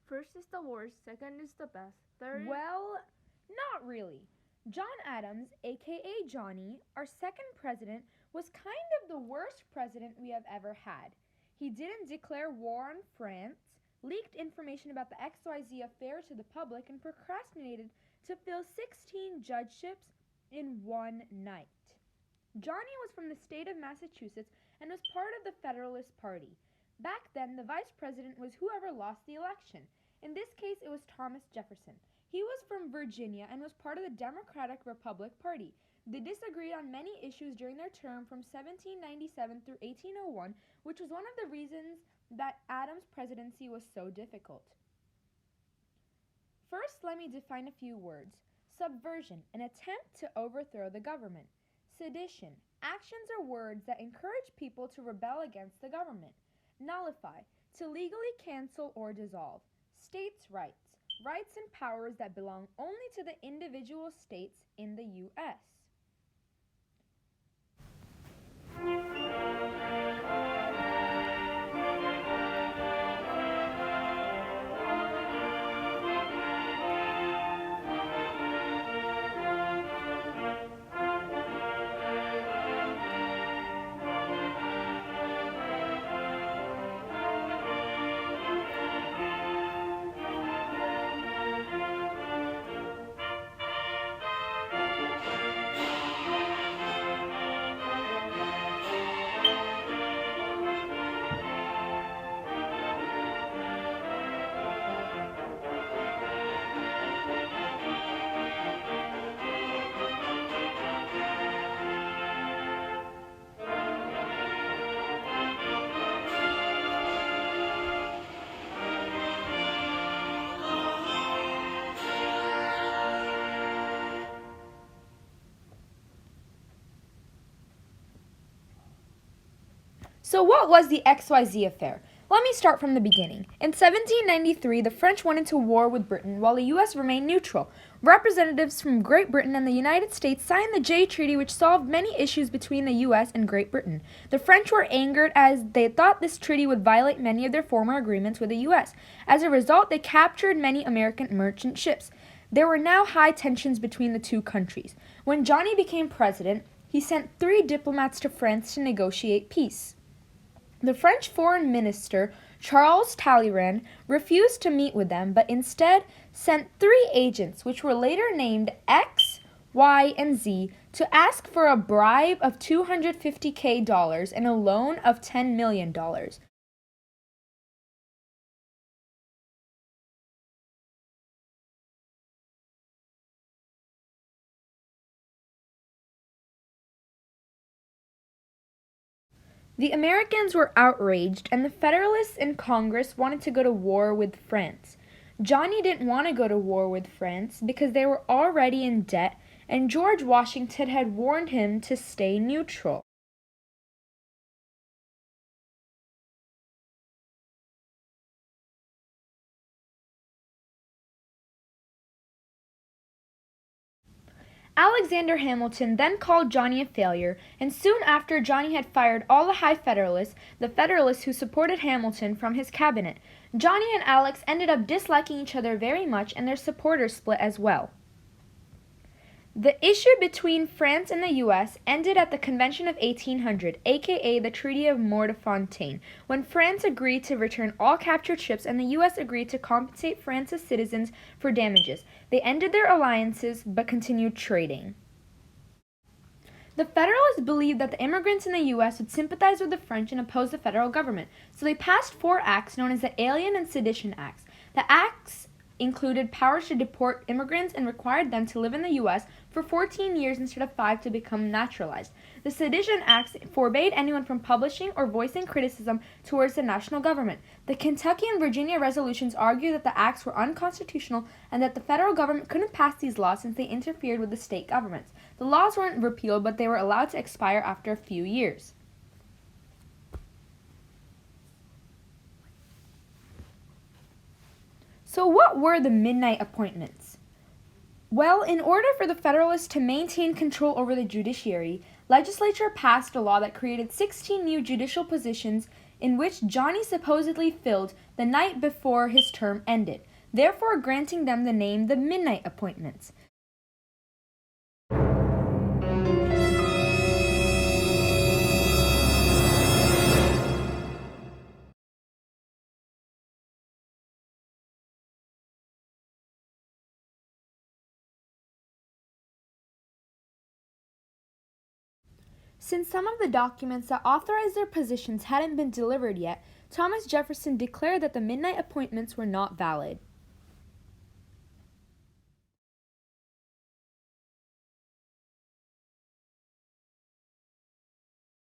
First is the worst, second is the best, third. Well, not really. John Adams, aka Johnny, our second president, was kind of the worst president we have ever had. He didn't declare war on France, leaked information about the XYZ affair to the public, and procrastinated to fill 16 judgeships in one night. Johnny was from the state of Massachusetts and was part of the Federalist Party. Back then, the vice president was whoever lost the election. In this case, it was Thomas Jefferson. He was from Virginia and was part of the Democratic Republic Party. They disagreed on many issues during their term from 1797 through 1801, which was one of the reasons that Adams' presidency was so difficult. First, let me define a few words. Subversion, an attempt to overthrow the government. Sedition, actions or words that encourage people to rebel against the government. Nullify, to legally cancel or dissolve. States' rights, rights and powers that belong only to the individual states in the U.S. So what was the XYZ affair? Let me start from the beginning. In 1793, the French went into war with Britain while the U.S. remained neutral. Representatives from Great Britain and the United States signed the Jay Treaty, which solved many issues between the U.S. and Great Britain. The French were angered as they thought this treaty would violate many of their former agreements with the U.S. As a result, they captured many American merchant ships. There were now high tensions between the two countries. When Johnny became president, he sent 3 diplomats to France to negotiate peace. The French foreign minister, Charles Talleyrand, refused to meet with them, but instead sent 3 agents, which were later named X, Y, and Z, to ask for a bribe of $250,000 and a loan of $10 million. The Americans were outraged, and the Federalists in Congress wanted to go to war with France. Johnny didn't want to go to war with France because they were already in debt, and George Washington had warned him to stay neutral. Alexander Hamilton then called Johnny a failure, and soon after Johnny had fired all the high Federalists, the Federalists who supported Hamilton, from his cabinet. Johnny and Alex ended up disliking each other very much, and their supporters split as well. The issue between France and the U.S. ended at the Convention of 1800, aka the Treaty of Mortefontaine, when France agreed to return all captured ships and the U.S. agreed to compensate France's citizens for damages. They ended their alliances but continued trading. The Federalists believed that the immigrants in the U.S. would sympathize with the French and oppose the federal government, so they passed 4 acts known as the Alien and Sedition Acts. The acts included powers to deport immigrants and required them to live in the U.S. for 14 years instead of 5 to become naturalized. The Sedition Acts forbade anyone from publishing or voicing criticism towards the national government. The Kentucky and Virginia resolutions argued that the acts were unconstitutional and that the federal government couldn't pass these laws since they interfered with the state governments. The laws weren't repealed, but they were allowed to expire after a few years. So what were the midnight appointments? Well, in order for the Federalists to maintain control over the judiciary, legislature passed a law that created 16 new judicial positions in which Johnny supposedly filled the night before his term ended, therefore granting them the name the Midnight Appointments. Since some of the documents that authorized their positions hadn't been delivered yet, Thomas Jefferson declared that the Midnight Appointments were not valid.